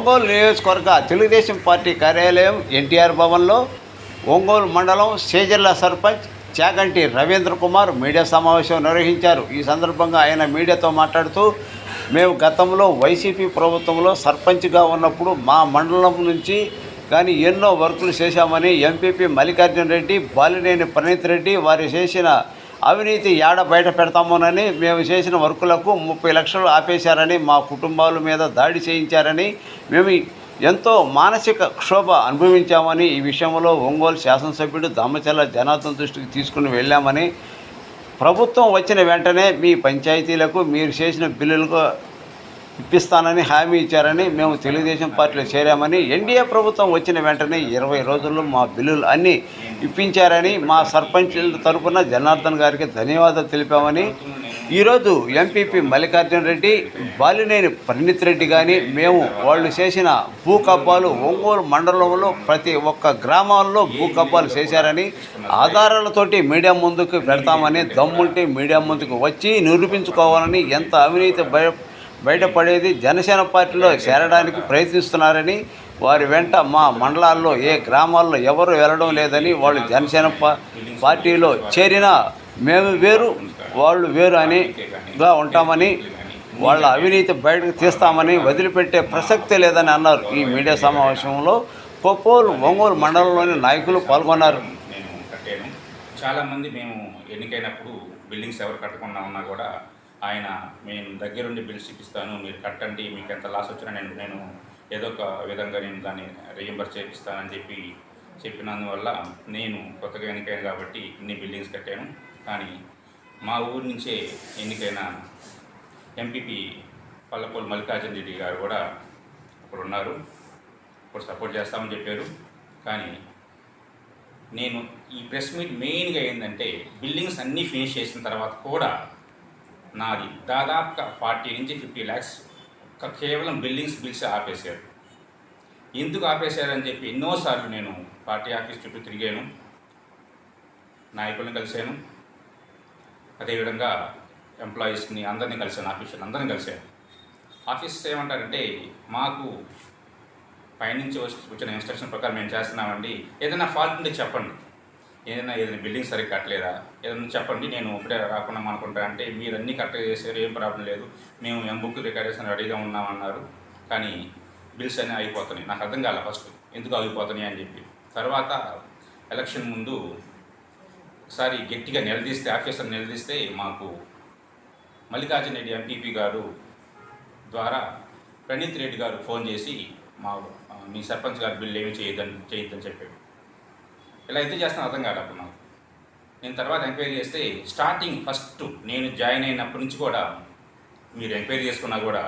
ఒంగోలు నియోజకవర్గ తెలుగుదేశం పార్టీ కార్యాలయం ఎన్టీఆర్ భవన్లో ఒంగోలు మండలం సేజర్ల సర్పంచ్ చాగంటి రవీంద్ర కుమార్ మీడియా సమావేశం నిర్వహించారు. ఈ సందర్భంగా ఆయన మీడియాతో మాట్లాడుతూ, మేము గతంలో వైసీపీ ప్రభుత్వంలో సర్పంచ్గా ఉన్నప్పుడు మా మండలం నుంచి కానీ ఎన్నో వర్కులు చేశామని ఎంపీపీ మల్లికార్జున రెడ్డి, బాలినేని ప్రణీత్ రెడ్డి వారు చేసిన అవినీతి ఏడ బయట పెడతామోనని, మేము చేసిన వర్కులకు 30 లక్షలు ఆపేశారని, మా కుటుంబాల మీద దాడి చేయించారని, మేము ఎంతో మానసిక క్షోభ అనుభవించామని, ఈ విషయంలో ఒంగోలు శాసనసభ్యుడు దామచర్ల జనార్దన్ దృష్టికి తీసుకుని వెళ్ళామని, ప్రభుత్వం వచ్చిన వెంటనే మీ పంచాయతీలకు మీరు చేసిన బిల్లులకు ఇప్పిస్తానని హామీ ఇచ్చారని, మేము తెలుగుదేశం పార్టీలో చేరామని, ఎన్డీఏ ప్రభుత్వం వచ్చిన వెంటనే 20 రోజుల్లో మా బిల్లులు అన్నీ ఇప్పించారని, మా సర్పంచుల తరఫున జనార్దన్ గారికి ధన్యవాదాలు తెలిపామని, ఈరోజు ఎంపీపీ మల్లికార్జున రెడ్డి, బాలినేని ప్రణీత్ రెడ్డి కానీ మేము వాళ్ళు చేసిన భూకబ్బాలు ఒంగోలు మండలంలో ప్రతి ఒక్క గ్రామాల్లో భూకబ్బాలు చేశారని, ఆధారాలతోటి మీడియా ముందుకు పెడతామని, దమ్ముంటే మీడియా ముందుకు వచ్చి నిరూపించుకోవాలని, ఎంత అవినీతి బయటపడేది జనసేన పార్టీలో చేరడానికి ప్రయత్నిస్తున్నారని, వారి వెంట మా మండలాల్లో ఏ గ్రామాల్లో ఎవరు వెళ్ళడం లేదని, వాళ్ళు జనసేన పార్టీలో చేరినా మేము వేరు వాళ్ళు వేరు అనిగా ఉంటామని, వాళ్ళ అవినీతి బయటకు తీస్తామని, వదిలిపెట్టే ప్రసక్తే లేదని అన్నారు. ఈ మీడియా సమావేశంలో కొప్పోలు ఒంగోలు మండలంలోని నాయకులు పాల్గొన్నారు. చాలామంది మేము ఎన్నికైనప్పుడు బిల్డింగ్స్ ఎవరు కట్టకుండా ఉన్నా కూడా ఆయన మేము దగ్గరుండి బిల్స్ ఇప్పిస్తాను, మీరు కట్టండి, మీకు ఎంత లాస్ వచ్చినా నేను ఏదో ఒక విధంగా నేను దాన్ని రీయింబర్స్ చేపిస్తానని చెప్పినందువల్ల నేను కొత్తగా ఎన్నికైన కాబట్టి ఇన్ని బిల్డింగ్స్ కట్టాను. కానీ మా ఊరి నుంచే ఎన్నికైన ఎంపీపీ పల్లపూలు మల్లికార్జున రెడ్డి గారు కూడా ఇప్పుడు ఉన్నారు, ఇప్పుడు సపోర్ట్ చేస్తామని చెప్పారు. కానీ నేను ఈ ప్రెస్ మీట్ మెయిన్గా ఏంటంటే, బిల్డింగ్స్ అన్నీ ఫినిష్ చేసిన తర్వాత కూడా నాది దాదాపుగా 40 నుంచి 50 lakhs కేవలం బిల్స్ ఆపేశారు. ఎందుకు ఆపేశారని చెప్పి ఎన్నోసార్లు నేను పార్టీ ఆఫీస్ చుట్టూ తిరిగాను, నాయకులను కలిశాను, అదేవిధంగా ఎంప్లాయీస్ని అందరినీ కలిశాను, ఆఫీసర్లు అందరినీ కలిశాను. ఆఫీసర్స్ ఏమంటారంటే, మాకు పైనుంచి వచ్చిన ఇన్స్ట్రక్షన్ ప్రకారం మేము చేస్తున్నామండి, ఏదైనా ఫాల్ట్ ఉంటే చెప్పండి, ఏదైనా బిల్డింగ్ సరిగ్గా కట్టలేదా ఏదైనా చెప్పండి, నేను ఇప్పుడే రాకుండా అనుకుంటా అంటే, మీరు అన్నీ కరెక్ట్గా చేశారు, ఏం ప్రాబ్లం లేదు, మేము బుక్ రికార్డేషన్ రెడీగా ఉన్నామన్నారు. కానీ బిల్స్ అన్నీ అయిపోతున్నాయి. నాకు అర్థం కాలే ఫస్ట్ ఎందుకు ఆగిపోతున్నాయి అని చెప్పి. తర్వాత ఎలక్షన్ ముందు ఒకసారి గట్టిగా నిలదీస్తే, ఆఫీసర్ నిలదీస్తే, మాకు మల్లికార్జున రెడ్డి ఎంపీపీ గారు ద్వారా ప్రణీత్ రెడ్డి గారు ఫోన్ చేసి, మీ సర్పంచ్ గారు బిల్లు ఏమి చేయొద్దని చెప్పాడు. ఇలా అయితే చేస్తాను అర్థం కాదు అప్పుడు నాకు. నేను తర్వాత ఎంక్వైరీ చేస్తే, స్టార్టింగ్ ఫస్ట్ నేను జాయిన్ అయినప్పటి నుంచి కూడా మీరు ఎంక్వైరీ చేసుకున్నా కూడా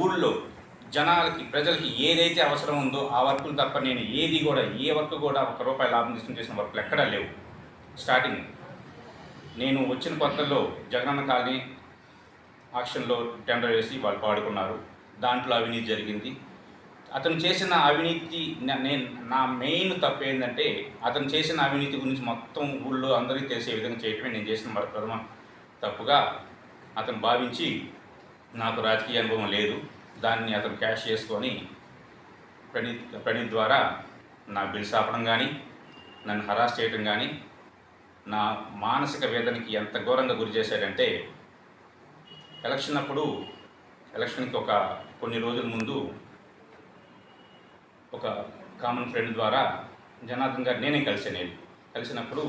ఊళ్ళో జనాలకి ప్రజలకి ఏదైతే అవసరం ఉందో ఆ వర్కులు తప్ప నేను ఏ వర్క్ కూడా ₹1 లాభం తీసుకుని చేసిన వర్కులు ఎక్కడా లేవు. స్టార్టింగ్ నేను వచ్చిన కొత్తలో జగనన్న కాలనీ ఆక్షన్లో టెండర్ వేసి వాళ్ళు పాడుకున్నారు, దాంట్లో అవినీతి జరిగింది. అతను చేసిన అవినీతి నా మెయిన్ తప్పు ఏంటంటే, అతను చేసిన అవినీతి గురించి మొత్తం ఊళ్ళో అందరికీ తెలిసే విధంగా చేయటమే నేను చేసిన ప్రథమ తప్పుగా అతను భావించి, నాకు రాజకీయ అనుభవం లేదు, దాన్ని అతను క్యాష్ చేసుకొని ప్రణీత్ ద్వారా నా బిల్స్ ఆపడం కానీ, నన్ను హరాస్ చేయడం కానీ, నా మానసిక వేదనకి ఎంత ఘోరంగా గురి చేశాడంటే, ఎలక్షన్కి కొన్ని రోజుల ముందు ఒక కామన్ ఫ్రెండ్ ద్వారా జనార్దన్ గారు నేనే కలిసినప్పుడు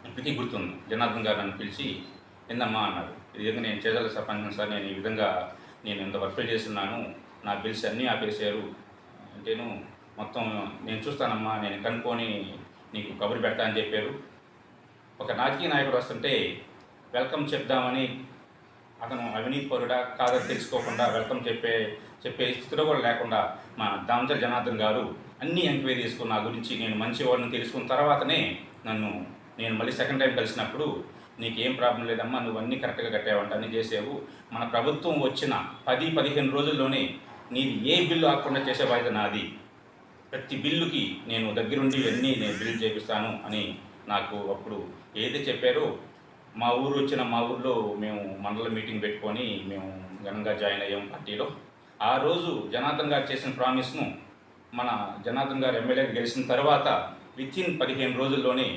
ఇప్పటికీ గుర్తుంది. జనార్దన్ గారు నన్ను పిలిచి, ఏందమ్మా అన్నారు, ఈ విధంగా నేను చేజర్ల సర్పంచ్ సార్, నేను ఈ విధంగా ఇంత వర్క్ చేస్తున్నాను, నా బిల్స్ అన్నీ ఆపేశారు అంటేను, మొత్తం నేను చూస్తానమ్మా, నేను కనుక్కొని నీకు కబురు పెడతా అని చెప్పారు. ఒక రాజకీయ నాయకుడు వస్తుంటే వెల్కమ్ చెప్దామని, అతను అవినీతి పరుడా కాదని తెలుసుకోకుండా వెల్కమ్ చెప్పే స్థితిలో కూడా లేకుండా మా దామచర్ల జనార్దన్ గారు అన్నీ ఎంక్వైరీ చేసుకున్న నా గురించి నేను మంచివాడిని తెలుసుకున్న తర్వాతనే నేను మళ్ళీ సెకండ్ టైం కలిసినప్పుడు, నీకేం ప్రాబ్లం లేదమ్మా, నువ్వు అన్నీ కరెక్ట్గా కట్టావంట, అన్నీ చేసావు, మన ప్రభుత్వం వచ్చిన 10-15 రోజుల్లోనే నీది ఏ బిల్లు ఆకుండా చేసే బాధ్యత నాది, ప్రతి బిల్లుకి నేను దగ్గరుండి అన్నీ నేను బిల్లు చేపిస్తాను అని నాకు అప్పుడు ఏదైతే చెప్పారో, మా ఊర్లో మేము మండల మీటింగ్ పెట్టుకొని మేము ఘనంగా జాయిన్ అయ్యాం పార్టీలో. ఆ రోజు జనార్దన్ గారు చేసిన ప్రామిస్ను మన జనార్దన్ గారు ఎమ్మెల్యేగా గెలిచిన తర్వాత వితిన్ 15 రోజుల్లోనే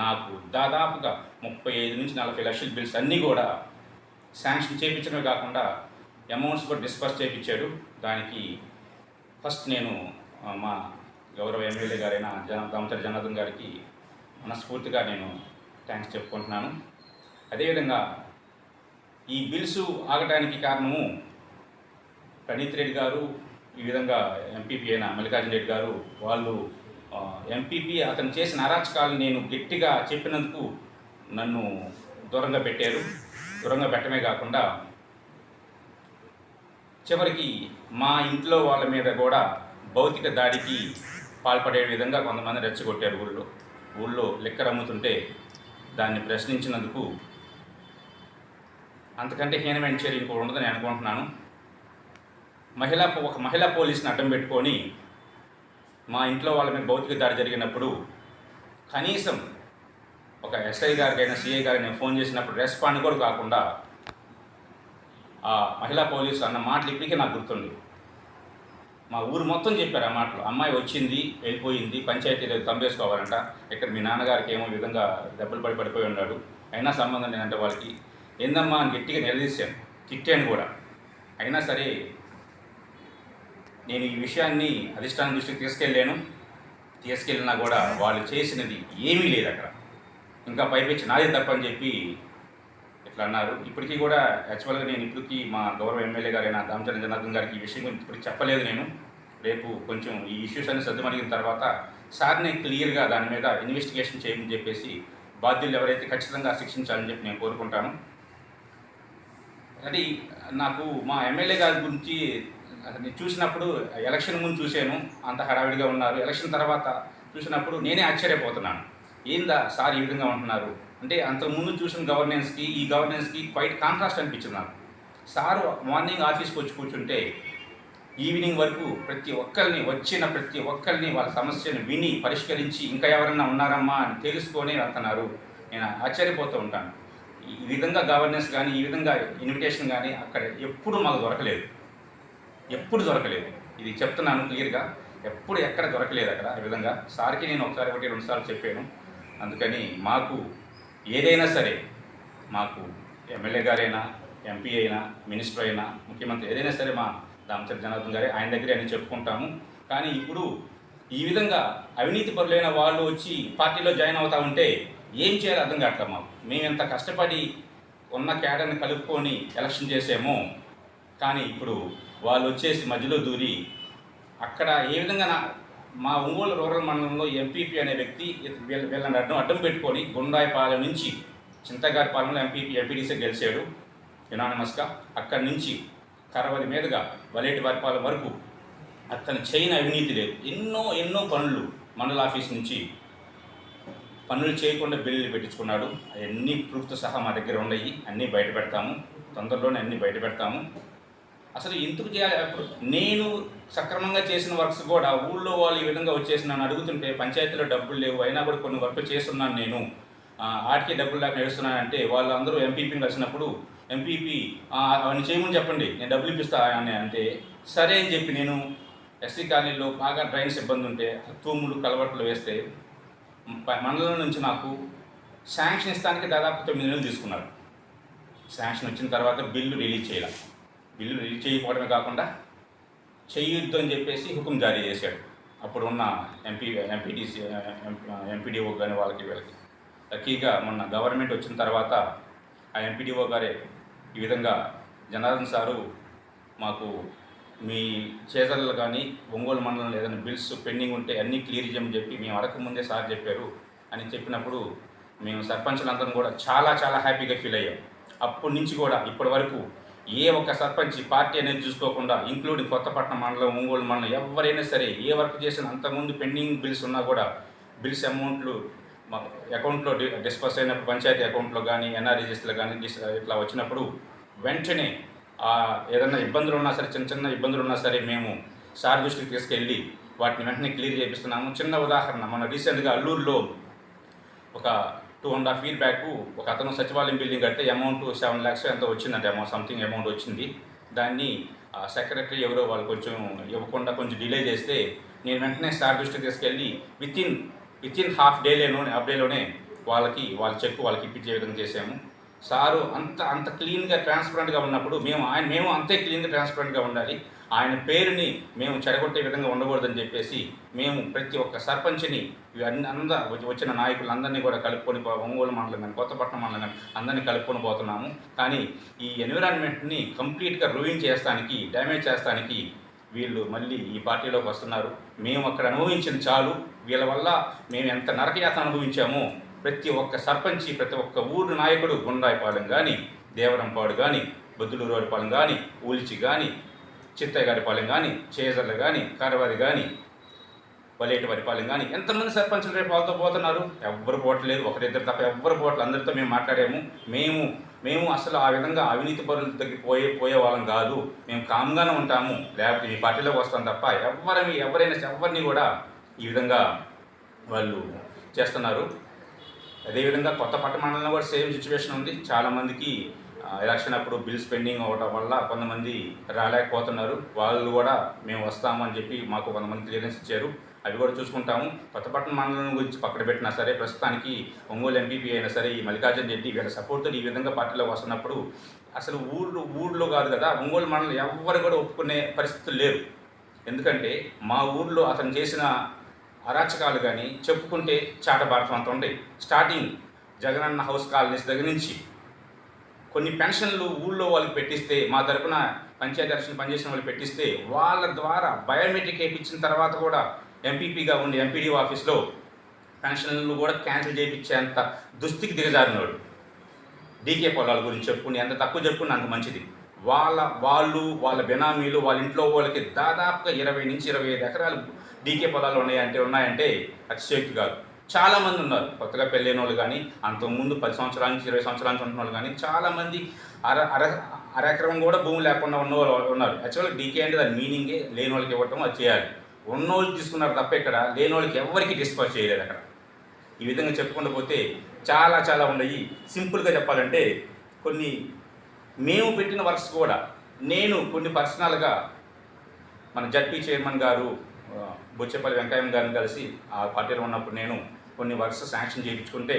నాకు దాదాపుగా 35 నుంచి 40 లక్షల బిల్స్ అన్నీ కూడా శాంక్షన్ చేయించడమే కాకుండా అమౌంట్స్ కూడా డిస్పర్స్ చేయించాడు. దానికి ఫస్ట్ నేను మా గౌరవ ఎమ్మెల్యే గారైన దామచర్ల జనార్దన్ గారికి మనస్ఫూర్తిగా నేను థ్యాంక్స్ చెప్పుకుంటున్నాను. అదేవిధంగా ఈ బిల్స్ ఆగటానికి కారణము ప్రణీత్ రెడ్డి గారు, ఈ విధంగా ఎంపీపీ అయిన మల్లికార్జున రెడ్డి గారు, వాళ్ళు ఎంపీపీ అతను చేసిన అరాచకాలను నేను గట్టిగా చెప్పినందుకు నన్ను దూరంగా పెట్టారు. దూరంగా పెట్టడమే కాకుండా చివరికి మా ఇంట్లో వాళ్ళ మీద కూడా భౌతిక దాడికి పాల్పడే విధంగా కొంతమంది రెచ్చగొట్టారు. ఊళ్ళో లిక్కర్ అమ్ముతుంటే దాన్ని ప్రశ్నించినందుకు అంతకంటే హీనమైన చర్య ఇంకోటి ఉండదని అనుకుంటున్నాను. ఒక మహిళా పోలీసుని అడ్డం పెట్టుకొని మా ఇంట్లో వాళ్ళ మీద భౌతిక దాడి జరిగినప్పుడు కనీసం ఒక ఎస్ఐ గారికైనా సిఐ గారికి నేను ఫోన్ చేసినప్పుడు రెస్పాండ్ కూడా కాకుండా ఆ మహిళా పోలీసు అన్న మాటలు ఇప్పటికీ నాకు గుర్తుంది. మా ఊరు మొత్తం చెప్పారు ఆ మాటలు. అమ్మాయి వచ్చింది, వెళ్ళిపోయింది, పంచాయతీలో తంబేసుకోవాలంట, ఇక్కడ మీ నాన్నగారికి ఏమో విధంగా దెబ్బలు పడిపోయి ఉన్నాడు, అయినా సంబంధం లేదంటే వాళ్ళకి. ఏందమ్మా అని గట్టిగా నిలదీశాను, తిట్టాను కూడా. అయినా సరే నేను ఈ విషయాన్ని అధిష్టానం దృష్టికి తీసుకెళ్ళినా కూడా వాళ్ళు చేసినది ఏమీ లేదు అక్కడ. ఇంకా పైపెచ్చి నాదే తప్పని చెప్పి ఇట్లా అన్నారు. ఇప్పటికీ కూడా యాక్చువల్గా నేను ఇప్పటికీ మా గౌరవ ఎమ్మెల్యే గారైన దామచర్ల జనార్దన్ గారికి ఈ విషయం గురించి ఇప్పటికి చెప్పలేదు. నేను రేపు కొంచెం ఈ ఇష్యూస్ అన్ని సర్దుమణిగిన తర్వాత సార్ని క్లియర్గా దాని మీద ఇన్వెస్టిగేషన్ చేయమని చెప్పేసి బాధ్యులు ఎవరైతే ఖచ్చితంగా శిక్షించాలని చెప్పి నేను కోరుకుంటాను. అది నాకు మా ఎమ్మెల్యే గారి గురించి చూసినప్పుడు ఎలక్షన్ ముందు చూశాను, అంత హడావిడిగా ఉన్నారు. ఎలక్షన్ తర్వాత చూసినప్పుడు నేనే ఆశ్చర్యపోతున్నాను, ఏందా సార్ ఈ విధంగా ఉంటున్నారు అంటే. అంతకుముందు చూసిన గవర్నెన్స్కి ఈ గవర్నెన్స్కి క్వైట్ కాంట్రాస్ట్ అనిపించింది నాకు. సారు మార్నింగ్ ఆఫీస్కి వచ్చి కూర్చుంటే ఈవినింగ్ వరకు వచ్చిన ప్రతి ఒక్కరిని వాళ్ళ సమస్యను విని పరిష్కరించి ఇంకా ఎవరన్నా ఉన్నారమ్మా అని తెలుసుకొని వెళ్తున్నారు. నేను ఆశ్చర్యపోతూ ఉంటాను. ఈ విధంగా గవర్నెన్స్ కానీ, ఈ విధంగా ఇన్విటేషన్ కానీ అక్కడ ఎప్పుడు మాకు దొరకలేదు. ఇది చెప్తున్నాను క్లియర్గా, ఎక్కడ దొరకలేదు అక్కడ. ఈ విధంగా సార్కి నేను ఒకసారి 1-2 సార్లు చెప్పాను. అందుకని మాకు ఏదైనా సరే, మాకు ఎమ్మెల్యే గారైనా, ఎంపీ అయినా, మినిస్టర్ అయినా, ముఖ్యమంత్రి ఏదైనా సరే మా దామచర్ల జనార్దన్ గారే, ఆయన దగ్గరే అని చెప్పుకుంటాము. కానీ ఇప్పుడు ఈ విధంగా అవినీతి పరులైన వాళ్ళు వచ్చి పార్టీలో జాయిన్ అవుతా ఉంటే ఏం చేయాలో అర్థం కావట్లేదు మాకు. మేము ఎంత కష్టపడి ఉన్న క్యాడర్ని కలుపుకొని ఎలక్షన్ చేసామో, కానీ ఇప్పుడు వాళ్ళు వచ్చేసి మధ్యలో దూరి అక్కడ ఏ విధంగా మా ఒంగోలు రూరల్ మండలంలో ఎంపీపీ అనే వ్యక్తి వీళ్ళని అడ్డం పెట్టుకొని గుండాయిపాలెం నుంచి చింతగారిపాలెంలో ఎంపీటీసీ గెలిచాడు యునానిమస్గా. అక్కడి నుంచి కరవలి మీదుగా వలేటివారిపాలెం వరకు అతను చేయని అవినీతి లేదు. ఎన్నో పనులు మండల ఆఫీస్ నుంచి పనులు చేయకుండా బిల్లులు పెట్టించుకున్నాడు. అవన్నీ ప్రూఫ్తో సహా మా దగ్గర ఉన్నాయి, అన్నీ బయట పెడతాము, తొందరలోనే అన్నీ బయట పెడతాము. అసలు ఎందుకు చేయాలి? అప్పుడు నేను సక్రమంగా చేసిన వర్క్స్ కూడా ఊళ్ళో వాళ్ళు ఈ విధంగా వచ్చేసి నన్ను అడుగుతుంటే పంచాయతీలో డబ్బులు లేవు, అయినా కూడా కొన్ని వర్కులు చేస్తున్నాను నేను, ఆటికే డబ్బులు లేక నడుస్తున్నానంటే వాళ్ళందరూ ఎంపీపీని కలిసినప్పుడు ఎంపీపీ అవన్నీ చేయమని చెప్పండి, నేను డబ్బులు ఇప్పిస్తా అని అంటే సరే అని చెప్పి నేను ఎస్సీ కాలనీలో బాగా డ్రైన్స్ ఇబ్బంది ఉంటే తూములు కలవట్లు వేస్తే మండలం నుంచి నాకు శాంక్షన్ ఇస్తానికి దాదాపు 9 నెలలు తీసుకున్నారు. శాంక్షన్ వచ్చిన తర్వాత బిల్లు రిలీజ్ చేయకపోవడమే కాకుండా చెయ్యొద్దు అని చెప్పేసి హుకుం జారీ చేశాడు. అప్పుడున్న ఎంపీడీఓ కానీ వీళ్ళకి. లక్కీగా మొన్న గవర్నమెంట్ వచ్చిన తర్వాత ఆ ఎంపీడీఓ గారే ఈ విధంగా జనార్దన్ సారు మాకు మీ చేతల్లో కానీ ఒంగోలు మండలంలో ఏదైనా బిల్స్ పెండింగ్ ఉంటే అన్నీ క్లియర్ చేయమని చెప్పి మేము అడగక ముందే సార్ చెప్పారు అని చెప్పినప్పుడు మేము సర్పంచులందరం కూడా చాలా హ్యాపీగా ఫీల్ అయ్యాం. అప్పటి నుంచి కూడా ఇప్పటి వరకు ఏ ఒక్క సర్పంచ్ పార్టీ అనేది చూసుకోకుండా, ఇంక్లూడింగ్ కొత్తపట్నం మండలం, ఒంగోలు మండలం ఎవరైనా సరే ఏ వర్క్ చేసినా అంతకుముందు పెండింగ్ బిల్స్ ఉన్నా కూడా బిల్స్ అమౌంట్లు మా అకౌంట్లో డిస్పర్స్ అయినప్పుడు పంచాయతీ అకౌంట్లో కానీ ఎన్ఆర్ఈజెస్లో కానీ ఇట్లా వచ్చినప్పుడు వెంటనే ఏదైనా ఇబ్బందులు ఉన్నా సరే, చిన్న ఇబ్బందులు ఉన్నా సరే మేము సార్ దృష్టికి తీసుకెళ్ళి వాటిని వెంటనే క్లియర్ చేపిస్తున్నాము. చిన్న ఉదాహరణ, మన రీసెంట్గా అల్లూరులో ఒక 2.5 years బ్యాక్ ఒక అతను సచివాలయం బిల్డింగ్ కడితే అమౌంట్ 7 lakhs ఎంతో వచ్చిందంటే సంథింగ్ అమౌంట్ వచ్చింది. దాన్ని సెక్రటరీ ఎవరో వాళ్ళు కొంచెం ఇవ్వకుండా కొంచెం డిలే చేస్తే నేను వెంటనే సార్ దృష్టికి తీసుకెళ్ళి విత్ ఇన్ హాఫ్ డేలోనే వాళ్ళ చెక్ వాళ్ళకి ఇప్పించే విధంగా చేసాము. సారు అంత క్లీన్గా ట్రాన్స్పరెంట్గా ఉన్నప్పుడు మేము అంతే క్లీన్గా ట్రాన్స్పరెంట్గా ఉండాలి. ఆయన పేరుని మేము చెడగొట్టే విధంగా ఉండకూడదని చెప్పేసి మేము ప్రతి ఒక్క సర్పంచ్ని వచ్చిన నాయకులందరినీ కూడా కలుపుకొని ఒంగోలు మండలం కానీ కొత్తపట్నం మండలం కానీ అందరినీ కలుపుకొని పోతున్నాము. కానీ ఈ ఎన్విరాన్మెంట్ని కంప్లీట్గా రూయిన్ చేస్తానికి, డ్యామేజ్ చేస్తానికి వీళ్ళు మళ్ళీ ఈ పార్టీలోకి వస్తున్నారు. మేము అక్కడ అనుభవించిన చాలు, వీళ్ళ వల్ల మేము ఎంత నరకయాతన అనుభవించామో ప్రతి ఒక్క సర్పంచి, ప్రతి ఒక్క ఊరు నాయకుడు, గుండాయిపాలెం కానీ, దేవరంపాడు కానీ, బొద్దులూరుపాలెం కానీ, ఊల్చి కానీ, చిత్తయ్యగారిపాలెం కానీ, చేజర్లు కానీ, కరవారి కానీ, వలేటివారిపాలెం కానీ ఎంతమంది సర్పంచులు రేపు వాళ్ళతో పోతున్నారు? ఎవ్వరు పోవట్లేదు, ఒకరిద్దరు తప్ప ఎవ్వరు పోవట్లేదు. అందరితో మేము మాట్లాడాము. మేము అసలు ఆ విధంగా అవినీతి పరుల దగ్గర పోయే వాళ్ళం కాదు. మేము కామ్గానే ఉంటాము, లేకపోతే ఈ పార్టీలోకి వస్తాం తప్ప ఎవరిని కూడా ఈ విధంగా వాళ్ళు చేస్తున్నారు. అదేవిధంగా కొత్తపట్నం మండలంలో కూడా సేమ్ సిచ్యువేషన్ ఉంది. చాలామందికి ఎలక్షన్ అప్పుడు బిల్స్ పెండింగ్ అవ్వడం వల్ల కొంతమంది రాలేకపోతున్నారు. వాళ్ళు కూడా మేము వస్తామని చెప్పి మాకు కొంతమంది క్లియరెన్స్ ఇచ్చారు. అవి కూడా చూసుకుంటాము. కొత్తపట్నం మండలం గురించి పక్కన పెట్టినా సరే, ప్రస్తుతానికి ఒంగోలు ఎంపీపీ అయినా సరే ఈ మల్లికార్జున రెడ్డి వీళ్ళ సపోర్ట్తో ఈ విధంగా పార్టీలోకి వస్తున్నప్పుడు అసలు ఊళ్ళో కాదు కదా, ఒంగోలు మండలం ఎవ్వరు కూడా ఒప్పుకునే పరిస్థితులు లేరు. ఎందుకంటే మా ఊర్లో అతను చేసిన అరాచకాలు కానీ చెప్పుకుంటే చాటబారతం అంత ఉంటాయి. స్టార్టింగ్ జగనన్న హౌస్ కాలనీస్ దగ్గర నుంచి కొన్ని పెన్షన్లు ఊళ్ళో వాళ్ళకి పెట్టిస్తే, మా తరపున పంచాయతీ ఎలక్షన్ పనిచేసిన వాళ్ళు పెట్టిస్తే వాళ్ళ ద్వారా బయోమెట్రిక్ వేయించిన తర్వాత కూడా ఎంపీపీగా ఉండి ఎంపీడీ ఆఫీస్లో పెన్షన్లు కూడా క్యాన్సిల్ చేయించేంత దుస్థితికి దిగజారినాడు. డీకే పొలాల గురించి చెప్పుకుని ఎంత తక్కువ చెప్పుకుని అంత మంచిది. వాళ్ళ బినామీలు వాళ్ళ ఇంట్లో వాళ్ళకి దాదాపుగా 20 నుంచి 25 ఎకరాలు డీకే పొలాలు ఉన్నాయంటే అతిశయోక్తి కాదు. చాలామంది ఉన్నారు కొత్తగా పెళ్ళైన వాళ్ళు కానీ, అంతకుముందు 10 సంవత్సరాల నుంచి 20 సంవత్సరాల నుంచి ఉంటున్న వాళ్ళు కానీ చాలామంది అరెకరం కూడా భూమి లేకుండా ఉన్న వాళ్ళు ఉన్నారు. యాక్చువల్గా డీకే అంటే దాని మీనింగే లేని వాళ్ళకి ఇవ్వటం, అది చేయాలి. ఉన్నోళ్ళు తీసుకున్నారు తప్ప ఇక్కడ లేని వాళ్ళకి ఎవరికి డిస్పర్స్ చేయలేదు అక్కడ. ఈ విధంగా చెప్పుకుంటూ పోతే చాలా ఉన్నాయి. సింపుల్గా చెప్పాలంటే కొన్ని మేము పెట్టిన వర్క్స్ కూడా నేను కొన్ని పర్సనల్గా మన జడ్పీ చైర్మన్ గారు బొచ్చేపల్లి వెంకయ్య గారిని కలిసి ఆ పార్టీలో ఉన్నప్పుడు నేను కొన్ని వర్క్స్ శాంక్షన్ చేయించుకుంటే,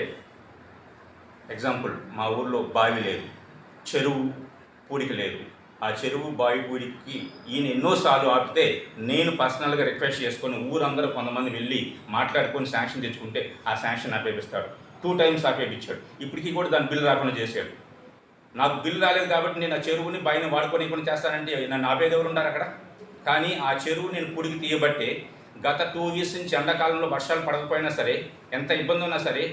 ఎగ్జాంపుల్ మా ఊర్లో బావి లేదు, చెరువు పూడికి లేదు. ఆ చెరువు బావి పూడికి ఈయన ఎన్నోసార్లు ఆపితే నేను పర్సనల్గా రిక్వెస్ట్ చేసుకొని ఊరందరూ కొంతమంది వెళ్ళి మాట్లాడుకొని శాంక్షన్ తెచ్చుకుంటే ఆ శాంక్షన్ ఆపేపిస్తాడు. 2 times ఆపేపించాడు. ఇప్పటికీ కూడా దాని బిల్లు రాకుండా చేశాడు. నాకు బిల్లు రాలేదు కాబట్టి నేను ఆ చెరువుని బావిని వాడుకొని చేస్తానంటే నన్ను ఆపేది ఎవరు ఉన్నారు అక్కడ? కానీ ఆ చెరువు నేను పూడికి తీయబట్టే గత 2 years నుంచి ఎండాకాలంలో వర్షాలు పడకపోయినా సరే, ఎంత ఇబ్బంది ఉన్నా సరే,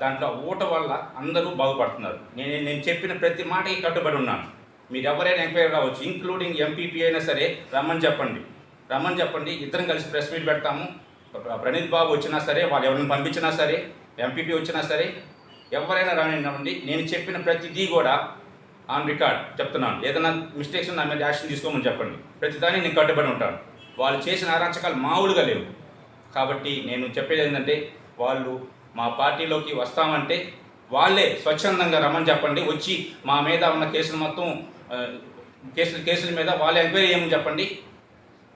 దాంట్లో ఊట వల్ల అందరూ బాగుపడుతున్నారు. నేను చెప్పిన ప్రతి మాటకి కట్టుబడి ఉన్నాను. మీరు ఎవరైనా ఎంక్వైరీ రావచ్చు, ఇంక్లూడింగ్ ఎంపీపీ అయినా సరే రమ్మని చెప్పండి. ఇద్దరం కలిసి ప్రెస్ మీట్ పెడతాము. ప్రణీత్ బాబు వచ్చినా సరే, వాళ్ళు ఎవరిని పంపించినా సరే, ఎంపీపీ వచ్చినా సరే, ఎవరైనా రానివ్వండి. నేను చెప్పిన ప్రతిదీ కూడా ఆన్ రికార్డ్ చెప్తున్నాను. ఏదైనా మిస్టేక్స్ నా మీద యాక్షన్ తీసుకోమని చెప్పండి. ప్రతిదాన్ని నేను కట్టుబడి ఉంటాను. వాళ్ళు చేసిన అరాచకాలు మామూలుగా లేవు. కాబట్టి నేను చెప్పేది ఏంటంటే, వాళ్ళు మా పార్టీలోకి వస్తామంటే వాళ్ళే స్వచ్ఛందంగా రమ్మని చెప్పండి. వచ్చి మా మీద ఉన్న కేసులు మొత్తం కేసుల మీద వాళ్ళే ఎంక్వైరీ చేయమని చెప్పండి.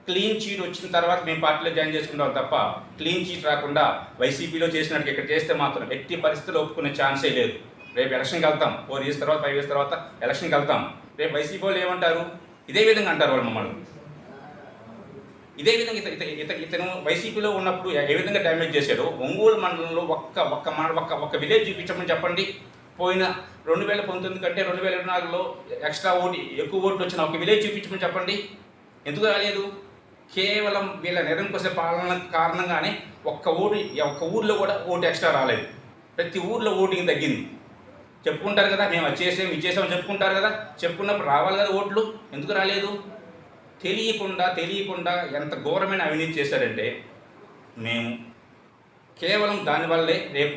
క్లీన్ చీట్ వచ్చిన తర్వాత మేము పార్టీలో జాయిన్ చేసుకుంటాం తప్ప క్లీన్ చీట్ రాకుండా వైసీపీలో చేసినట్టు ఇక్కడ చేస్తే మాత్రం ఎట్టి పరిస్థితుల్లో ఒప్పుకునే ఛాన్సే లేదు. రేపు ఎలక్షన్కి వెళ్తాం, 4 years తర్వాత 5 years తర్వాత ఎలక్షన్కి వెళ్తాం. రేపు వైసీపీ వాళ్ళు ఏమంటారు? ఇదే విధంగా అంటారు వాళ్ళు మమ్మల్ని. ఇదే విధంగా ఇతను వైసీపీలో ఉన్నప్పుడు ఏ విధంగా డ్యామేజ్ చేశాడో, ఒంగోలు మండలంలో ఒక్క విలేజ్ చూపించమని చెప్పండి. పోయిన 2019 కంటే 2024లో ఎక్కువ ఓట్లు వచ్చిన ఒక విలేజ్ చూపించమని చెప్పండి. ఎందుకు రాలేదు? కేవలం వీళ్ళ నిరంకుశ పాలన కారణంగానే ఒక్క ఊర్లో కూడా ఓటు ఎక్స్ట్రా రాలేదు. ప్రతి ఊర్లో ఓటింగ్ తగ్గింది. చెప్పుకుంటారు కదా, మేము అది చేసామని చెప్పుకుంటారు కదా. చెప్పుకున్నప్పుడు రావాలి కదా ఓట్లు, ఎందుకు రాలేదు? తెలియకుండా ఎంత ఘోరమైన అవినీతి చేశారంటే, మేము కేవలం దానివల్లే రేపు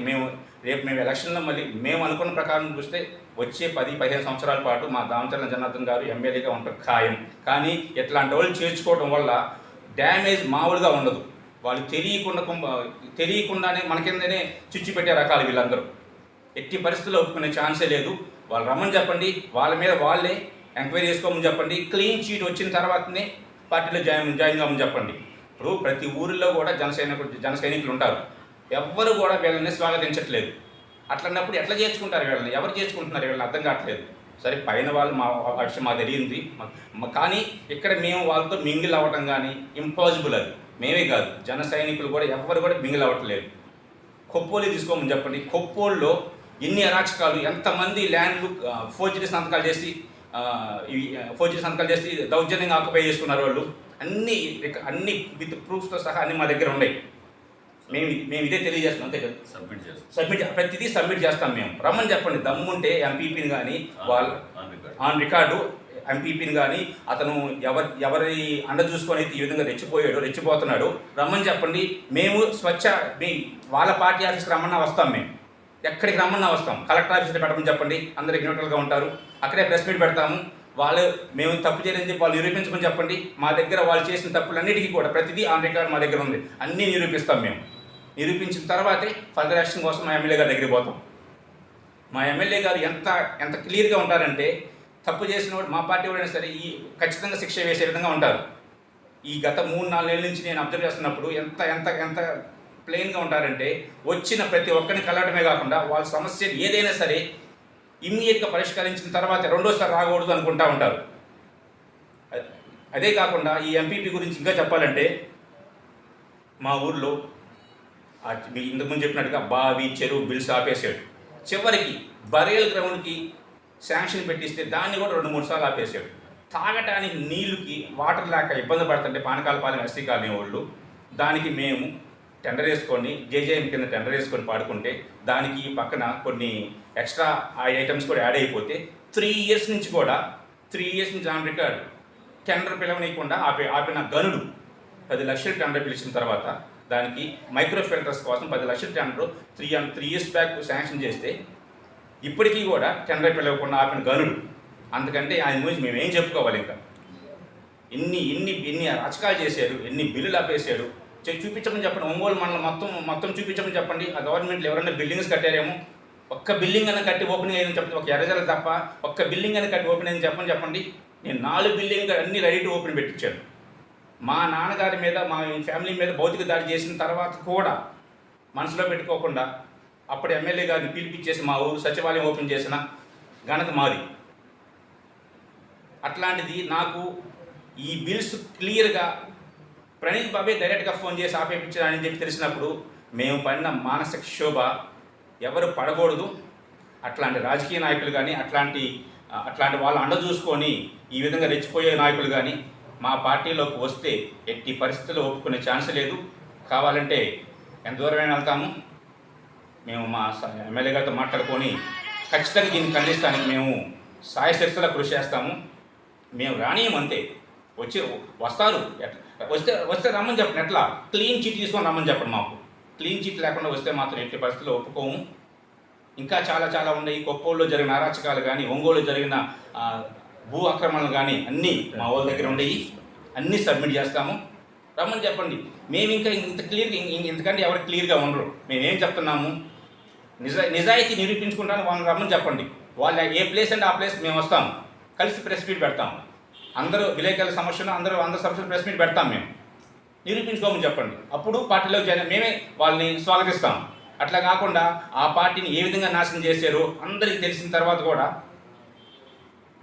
మేము ఎలక్షన్లో మళ్ళీ మేము అనుకున్న ప్రకారం చూస్తే వచ్చే 10-15 సంవత్సరాల పాటు మా దామచర్ల జనార్దన్ గారు ఎమ్మెల్యేగా ఉంటారు ఖాయం. కానీ ఇట్లాంటి వాళ్ళు చేర్చుకోవడం వల్ల డ్యామేజ్ మామూలుగా ఉండదు. వాళ్ళు తెలియకుండానే మనకిందనే చిచ్చు పెట్టే రకాలు వీళ్ళందరూ. ఎట్టి పరిస్థితుల్లో ఒప్పుకునే ఛాన్సే లేదు. వాళ్ళు రమ్మని చెప్పండి. వాళ్ళ మీద వాళ్ళే ఎంక్వైరీ చేసుకోమని చెప్పండి. క్లీన్ చీట్ వచ్చిన తర్వాతనే పార్టీలో జాయిన్ కామని చెప్పండి. ఇప్పుడు ప్రతి ఊరిలో కూడా జన సైనికులు ఉంటారు. ఎవ్వరు కూడా వీళ్ళని స్వాగతించట్లేదు. అట్లన్నప్పుడు ఎట్లా చేర్చుకుంటారు వీళ్ళని? ఎవరు చేర్చుకుంటున్నారు వీళ్ళని? అర్థం కావట్లేదు. సరే, పైన వాళ్ళు మా విషయం మాకు తెలియంది, కానీ ఇక్కడ మేము వాళ్ళతో మింగిల్ అవ్వటం కానీ ఇంపాసిబుల్. అది మేమే కాదు, జన సైనికులు కూడా ఎవ్వరు కూడా మింగిల్ అవ్వట్లేదు. కొప్పోలు తీసుకోమని చెప్పండి. కొప్పోల్లో ఎన్ని అరాచకాలు, ఎంతమంది ల్యాండ్లు ఫోర్జరీ సంతకాలు చేసి దౌర్జన్యంగా ఆక్యుపై చేసుకున్నారు వాళ్ళు. అన్ని విత్ ప్రూఫ్స్తో సహా అన్ని మా దగ్గర ఉన్నాయి. మేము ఇదే తెలియజేస్తాం, అంతే కదా. సబ్మిట్ ప్రతిదీ సబ్మిట్ చేస్తాం మేము. రమ్మని చెప్పండి. దమ్ముంటే ఎంపీపీని కానీ వాళ్ళు ఆన్ రికార్డు ఎంపీపీని కానీ అతను ఎవరి అండ చూసుకొని అయితే ఈ విధంగా రెచ్చిపోతున్నాడు, రమ్మని చెప్పండి. మేము వాళ్ళ పార్టీ ఆఫీస్కి రమ్మన్నా వస్తాం. మేము ఎక్కడికి రమ్మన్నా వస్తాం. కలెక్టర్ ఆఫీస్లో పెట్టమని చెప్పండి, అందరికి న్యూట్రల్గా ఉంటారు. అక్కడే ప్రెస్ మీట్ పెడతాము. మేము తప్పు చేయలేదని చెప్పి వాళ్ళు నిరూపించమని చెప్పండి. మా దగ్గర వాళ్ళు చేసిన తప్పులన్నిటికీ కూడా ప్రతిదీ ఆన్ రికార్డ్ మా దగ్గర ఉంది. అన్నీ నిరూపిస్తాం మేము. నిరూపించిన తర్వాతే ఫర్దర్ యాక్షన్ కోసం మా ఎమ్మెల్యే గారి దగ్గరికి పోతాం. మా ఎమ్మెల్యే గారు ఎంత క్లియర్గా ఉంటారంటే, తప్పు చేసిన వాడు మా పార్టీ వాడైనా సరే ఖచ్చితంగా శిక్ష వేసే విధంగా ఉంటారు. ఈ గత 3-4 నెలల నుంచి నేను అబ్జర్వ్ చేస్తున్నప్పుడు ఎంత ప్లెయిన్గా ఉంటారంటే, వచ్చిన ప్రతి ఒక్కరిని కలవడమే కాకుండా వాళ్ళ సమస్య ఏదైనా సరే ఇమ్మీడియట్గా పరిష్కరించిన తర్వాత రెండోసారి రాకూడదు అనుకుంటా ఉంటారు. అదే కాకుండా ఈ ఎంపీపీ గురించి ఇంకా చెప్పాలంటే, మా ఊర్లో ఇంతకుముందు చెప్పినట్టుగా బావి చెరువు బిల్స్ ఆపేసాడు. చివరికి బరియల్ గ్రౌండ్కి శాంక్షన్ పెట్టిస్తే దాన్ని కూడా 2-3 సార్లు ఆపేసాడు. తాగటానికి నీళ్ళకి వాటర్ లేక ఇబ్బంది పడుతుంటే పానకాలపాలెం ఎస్సీ కాలనీ వాళ్ళు, దానికి మేము టెండర్ వేసుకొని జేజేఎం కింద టెండర్ వేసుకొని పాడుకుంటే దానికి పక్కన కొన్ని ఎక్స్ట్రా ఐటమ్స్ కూడా యాడ్ అయిపోతే 3 ఇయర్స్ నుంచి ఆన్ రికార్డు టెండర్ పిలవనీయకుండా ఆపిన గనుడు 10 లక్షలు టెండర్ పిలిచిన తర్వాత దానికి మైక్రో ఫిల్టర్స్ కోసం 10 లక్షల టెండర్ 3 ఇయర్స్ బ్యాక్ శాంక్షన్ చేస్తే ఇప్పటికీ కూడా టెండర్ పిలవకుండా ఆపిన గనుడు. అందుకంటే ఆయన గురించి మేము ఏం చెప్పుకోవాలి? ఇంకా ఎన్ని రాజకాలు చేశాడు, ఎన్ని బిల్లులు ఆపేసాడు. చూపించమని చెప్పండి. ఒంగోలు మండలం మొత్తం చూపించమని చెప్పండి. ఆ గవర్నమెంట్లో ఎవరైనా బిల్డింగ్స్ కట్టారేమో, ఒక్క బిల్డింగ్ అయినా కట్టి ఓపెనింగ్ అయ్యిందని చెప్పండి. ఒక ఎర్రజల తప్ప ఒక్క బిల్డింగ్ అయినా కట్టి ఓపెన్ అయిందని చెప్పండి. నేను 4 బిల్డింగ్ అన్ని రెడీ టు ఓపెన్ పెట్టించాను. మా నాన్నగారి మీద, మా ఫ్యామిలీ మీద భౌతిక దాడి చేసిన తర్వాత కూడా మనసులో పెట్టుకోకుండా అప్పుడు ఎమ్మెల్యే గారిని పిలిపించేసి మా ఊరు సచివాలయం ఓపెన్ చేసిన ఘనత మాది. అట్లాంటిది నాకు ఈ బిల్స్ క్లియర్గా ప్రణీత్ బాబే డైరెక్ట్గా ఫోన్ చేసి ఆపేపించాలని చెప్పి తెలిసినప్పుడు మేము పడిన మానసిక క్షోభ ఎవరు పడకూడదు. అట్లాంటి రాజకీయ నాయకులు కానీ అట్లాంటి వాళ్ళు అండ చూసుకొని ఈ విధంగా రెచ్చిపోయే నాయకులు కానీ మా పార్టీలోకి వస్తే ఎట్టి పరిస్థితుల్లో ఒప్పుకునే ఛాన్స్ లేదు. కావాలంటే ఎంత దూరమైనా వెళ్తాము. మేము మా ఎమ్మెల్యే గారితో మాట్లాడుకొని ఖచ్చితంగా దీన్ని ఖండిస్తానికి మేము సాయశక్తులా కృషి చేస్తాము. మేము రానియం అంతే. వస్తారు, వస్తే రమ్మని చెప్పండి. ఎట్లా క్లీన్ చీట్ తీసుకొని రమ్మని చెప్పండి. మాకు క్లీన్ చీట్ లేకుండా వస్తే మాత్రం ఎట్టి పరిస్థితుల్లో ఒప్పుకోము. ఇంకా చాలా ఉన్నాయి. కొప్పోల్లో జరిగిన అరాచకాలు కానీ, ఒంగోలు జరిగిన భూ ఆక్రమణలు కానీ అన్నీ మా వాళ్ళ దగ్గర ఉండేవి. అన్నీ సబ్మిట్ చేస్తాము. రమ్మని చెప్పండి. మేము ఇంకా ఇంత క్లియర్గా ఇంతకంటే ఎవరు క్లియర్గా ఉండరు. మేమేం చెప్తున్నాము, నిజాయితీ నిరూపించుకుంటాను. వాళ్ళని రమ్మని చెప్పండి. వాళ్ళు ఏ ప్లేస్ అంటే ఆ ప్లేస్ మేము వస్తాం. కలిసి ప్రెస్ మీట్ పెడతాం. అందరూ విలేకరుల సమస్యలు అందరూ సమస్యలు ప్రెస్ మీట్ పెడతాం. మేము నిరూపించుకోమని చెప్పండి. అప్పుడు పార్టీలోకి మేమే వాళ్ళని స్వాగతిస్తాం. అట్లా కాకుండా ఆ పార్టీని ఏ విధంగా నాశనం చేశారో అందరికీ తెలిసిన తర్వాత కూడా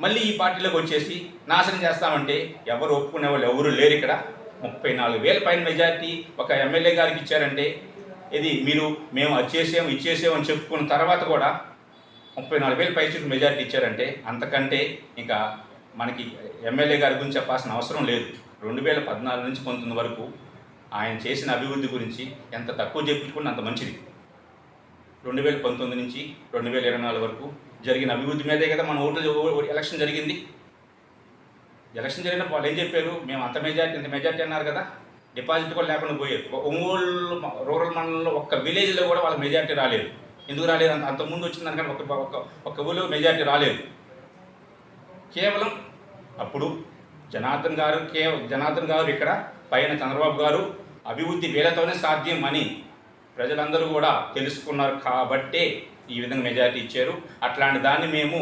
మళ్ళీ ఈ పార్టీలోకి వచ్చేసి నాశనం చేస్తామంటే ఎవరు ఒప్పుకునే వాళ్ళు ఎవరు లేరు. ఇక్కడ 34,000 పైన మెజార్టీ ఒక ఎమ్మెల్యే గారికి ఇచ్చారంటే ఇది మేము అది ఇచ్చేసాము అని చెప్పుకున్న తర్వాత కూడా 34,000 పైచుకు మెజార్టీ ఇచ్చారంటే అంతకంటే ఇంకా మనకి ఎమ్మెల్యే గారి గురించి చెప్పాల్సిన అవసరం లేదు. 2014 నుంచి 19 వరకు ఆయన చేసిన అభివృద్ధి గురించి ఎంత తక్కువ చెప్పుకున్నా అంత మంచిది. 2019 నుంచి 2024 వరకు జరిగిన అభివృద్ధి మీదే కదా మన ఎలక్షన్ జరిగింది. ఎలక్షన్ జరిగినప్పుడు వాళ్ళు ఏం చెప్పారు, మేము ఇంత మెజార్టీ అన్నారు కదా, డిపాజిట్ కూడా లేకుండా పోయారు. ఒంగోలు రూరల్ మండలంలో ఒక్క విలేజ్లో కూడా వాళ్ళకి మెజార్టీ రాలేదు. ఎందుకు రాలేదు? అంతకుముందు వచ్చిందని ఒక్క ఊళ్ళో మెజార్టీ రాలేదు. కేవలం అప్పుడు జనార్దన్ గారు ఇక్కడ పైన చంద్రబాబు గారు అభివృద్ధి వీళ్ళతోనే సాధ్యం అని ప్రజలందరూ కూడా తెలుసుకున్నారు కాబట్టే ఈ విధంగా మెజారిటీ ఇచ్చారు. అట్లాంటి దాన్ని మేము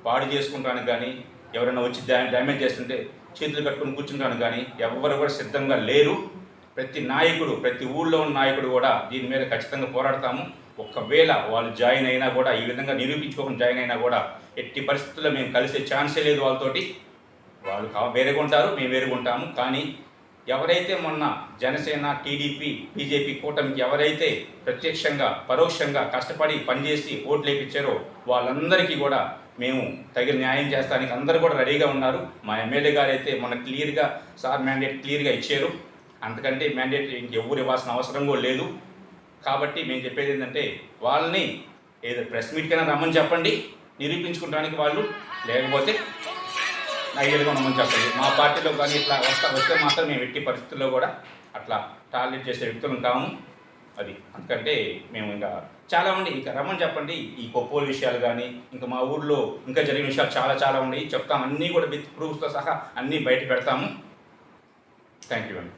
పాడు చేసుకుంటానికి కానీ ఎవరైనా వచ్చి డ్యామేజ్ చేస్తుంటే చేతులు కట్టుకుని కూర్చుంటాను, కానీ ఎవరు కూడా సిద్ధంగా లేరు. ప్రతి నాయకుడు, ప్రతి ఊళ్ళో ఉన్న నాయకుడు కూడా దీని మీద ఖచ్చితంగా పోరాడతాము. ఒకవేళ వాళ్ళు జాయిన్ అయినా కూడా, ఈ విధంగా నిరూపించుకోకుండా జాయిన్ అయినా కూడా ఎట్టి పరిస్థితుల్లో మేము కలిసే ఛాన్సే లేదు వాళ్ళతోటి. వాళ్ళు వేరేగా ఉంటారు, మేము వేరేగా ఉంటాము. కానీ ఎవరైతే మొన్న జనసేన, టీడీపీ, బీజేపీ కూటమికి ఎవరైతే ప్రత్యక్షంగా పరోక్షంగా కష్టపడి పనిచేసి ఓట్లు వేయించారో వాళ్ళందరికీ కూడా మేము తగిన న్యాయం చేస్తానికి అందరూ కూడా రెడీగా ఉన్నారు. మా ఎమ్మెల్యే గారు అయితే మొన్న క్లియర్గా సార్ మ్యాండేట్ క్లియర్గా ఇచ్చారు. అంతకంటే మ్యాండేట్ ఇంకెవ్వరు ఇవ్వాల్సిన అవసరం కూడా లేదు. కాబట్టి మేము చెప్పేది ఏంటంటే వాళ్ళని ఏదో ప్రెస్ మీట్కైనా రమ్మని చెప్పండి నిరూపించుకోవడానికి వాళ్ళు, లేకపోతే ఐడియల్గా ఉండమని చెప్పండి. మా పార్టీలో కానీ ఇట్లా వస్తే మాత్రం మేము ఎట్టి పరిస్థితుల్లో కూడా అట్లా టార్గెట్ చేసే వ్యక్తులను కాము. అది అందుకంటే మేము ఇంకా చాలామంది ఇంకా రమ్మని చెప్పండి. ఈ కొప్పోలు విషయాలు కానీ ఇంకా మా ఊళ్ళో ఇంకా జరిగిన విషయాలు చాలా ఉన్నాయి, చెప్తాము. అన్నీ కూడా విత్ ప్రూఫ్స్తో సహా అన్నీ బయట పెడతాము. థ్యాంక్ యూ అండి.